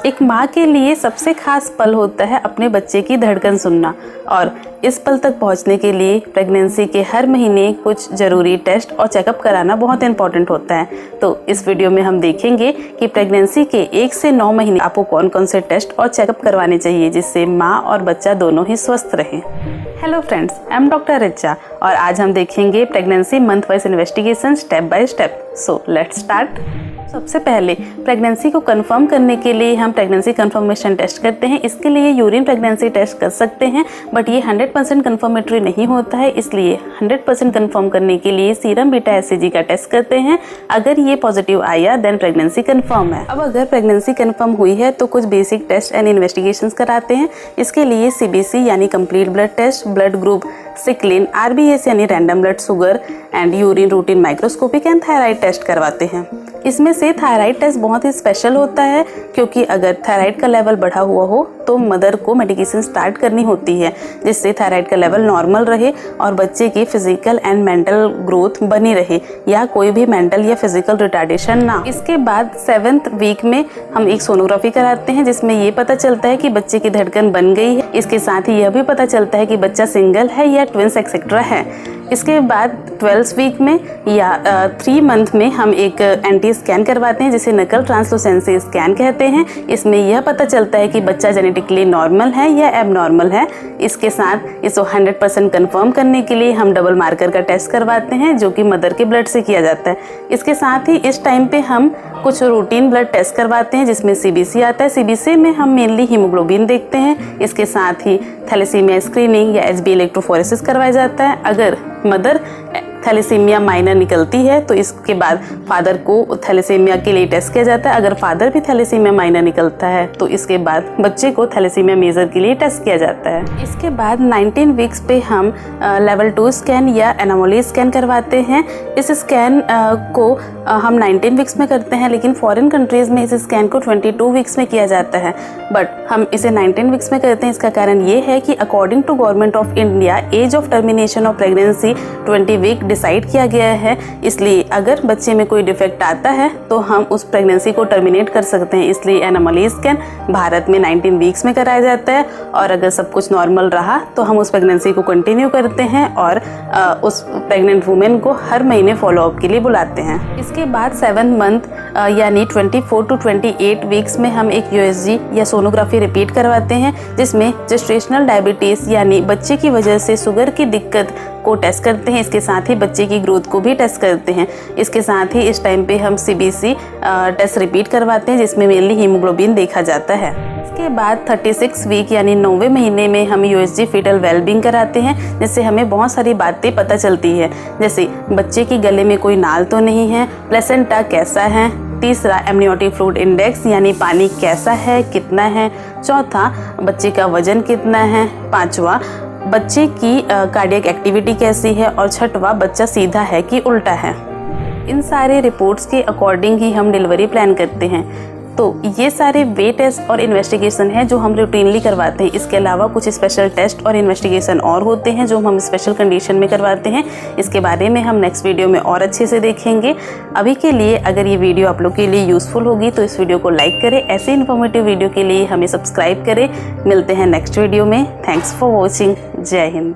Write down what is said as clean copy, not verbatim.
एक माँ के लिए सबसे खास पल होता है अपने बच्चे की धड़कन सुनना, और इस पल तक पहुँचने के लिए प्रेगनेंसी के हर महीने कुछ ज़रूरी टेस्ट और चेकअप कराना बहुत इंपॉर्टेंट होता है। तो इस वीडियो में हम देखेंगे कि प्रेगनेंसी के 1 से 9 महीने आपको कौन कौन से टेस्ट और चेकअप करवाने चाहिए जिससे माँ और बच्चा दोनों ही स्वस्थ रहें। Hello friends, I am doctor Richa और आज हम देखेंगे pregnancy month wise investigation step by step. So let's start. सबसे पहले प्रेगनेंसी को कंफर्म करने के लिए हम प्रेगनेंसी कंफर्मेशन टेस्ट करते हैं। इसके लिए यूरिन प्रेगनेंसी टेस्ट कर सकते हैं, बट ये 100% कंफर्मेटरी नहीं होता है, इसलिए 100% कंफर्म करने के लिए सीरम बीटा एचसीजी का टेस्ट करते हैं। अगर ये पॉजिटिव आया देन प्रेगनेंसी कंफर्म है। अब अगर प्रेगनेंसी कंफर्म हुई है तो कुछ बेसिक टेस्ट एंड इन्वेस्टिगेशंस कराते हैं। इसके लिए सीबीसी यानी complete blood test, blood group sickling, RBS यानी random blood sugar and urine routine microscopic and thyroid test करवाते हैं। इसमें से थायराइड टेस्ट बहुत ही स्पेशल होता है, क्योंकि अगर थायराइड का लेवल बढ़ा हुआ हो तो मदर को मेडिकेशन स्टार्ट करनी होती है जिससे थायराइड का लेवल नॉर्मल रहे और बच्चे की फिजिकल एंड मेंटल ग्रोथ बनी रहे या कोई भी मेंटल या फिजिकल रिटार्डेशन ना। इसके बाद 7th वीक में हम एक सोनोग्राफी कराते हैं जिसमें ये पता चलता है कि बच्चे की धड़कन बन गई है। इसके साथ ही यह भी पता चलता है कि बच्चा सिंगल है या ट्विंस एक्सेट्रा है। इसके बाद 12th वीक में या 3 मंथ में हम एक एंटी स्कैन करवाते हैं जिसे नकल ट्रांसलूसेंसी स्कैन कहते हैं। इसमें यह पता चलता है कि बच्चा जेनेटिकली नॉर्मल है या एबनॉर्मल है। इसके साथ इसको 100% कंफर्म करने के लिए हम डबल मार्कर का टेस्ट करवाते हैं जो कि मदर के ब्लड से किया जाता है। इसके साथ ही इस टाइम पे हम कुछ रूटीन ब्लड टेस्ट करवाते हैं जिसमें सीबीसी आता है। सीबीसी में हम मेनली हीमोग्लोबिन देखते हैं। इसके साथ ही थैलेसीमिया स्क्रीनिंग या एचबी इलेक्ट्रोफोरेसिस करवाया जाता है। अगर मदर थैलेसीमिया माइनर निकलती है तो इसके बाद फादर को थैलेसीमिया के लिए टेस्ट किया जाता है। अगर फादर भी थैलेसीमिया माइनर निकलता है तो इसके बाद बच्चे को थैलेसीमिया मेजर के लिए टेस्ट किया जाता है। इसके बाद 19 वीक्स पे हम लेवल 2 स्कैन या एनोमली स्कैन करवाते हैं। इस स्कैन को हम 19 वीक्स में करते हैं, लेकिन फॉरेन कंट्रीज़ में इस स्कैन को 22 वीक्स में किया जाता है, बट हम इसे 19 वीक्स में करते हैं। इसका कारण ये है कि according to government of India age of termination of pregnancy 20 week decide किया गया है। इसलिए अगर बच्चे में कोई डिफेक्ट आता है तो हम उस प्रेगनेंसी को टर्मिनेट कर सकते हैं। इसलिए एनोमली स्कैन भारत में 19 वीक्स में कराया जाता है, और अगर सब कुछ नॉर्मल रहा तो हम उस प्रेगनेंसी को कंटिन्यू करते हैं और उस प्रेग्नेंट वुमेन को हर महीने फॉलोअप के लिए बुलाते हैं। इसके बाद 7 मंथ यानी 24 to 28 वीक्स में हम एक यूएसजी या सोनोग्राफी रिपीट करवाते हैं जिसमें जेस्टेशनल डायबिटीज़ यानी बच्चे की वजह से शुगर की दिक्कत को टेस्ट करते हैं। इसके साथ ही बच्चे की ग्रोथ को भी टेस्ट करते हैं। इसके साथ ही इस टाइम पे हम सीबीसी टेस्ट रिपीट करवाते हैं जिसमें मेनली हीमोग्लोबिन देखा जाता है। इसके बाद 36 वीक यानी 9वें महीने में हम यूएसजी फीटल वेलबींग कराते हैं जिससे हमें बहुत सारी बातें पता चलती है, जैसे बच्चे की गले में कोई नाल तो नहीं है, प्लेसेंटा कैसा है, तीसरा एमनियोटिक फ्लूइड इंडेक्स यानी पानी कैसा है, कितना है, चौथा बच्चे का वजन कितना है, पांचवा बच्चे की कार्डियक एक्टिविटी कैसी है, और छठवा बच्चा सीधा है कि उल्टा है। इन सारे रिपोर्ट्स के अकॉर्डिंग ही हम डिलीवरी प्लान करते हैं। तो ये सारे वे टेस्ट और इन्वेस्टिगेशन है जो हम रूटीनली करवाते हैं। इसके अलावा कुछ स्पेशल टेस्ट और इन्वेस्टिगेशन और होते हैं जो हम स्पेशल कंडीशन में करवाते हैं। इसके बारे में हम नेक्स्ट वीडियो में और अच्छे से देखेंगे। अभी के लिए अगर ये वीडियो आप लोग के लिए यूज़फुल होगी तो इस वीडियो को लाइक करें। ऐसे इन्फॉर्मेटिव वीडियो के लिए हमें सब्सक्राइब करें। मिलते हैं नेक्स्ट वीडियो में। Thanks for watching. जय हिंद।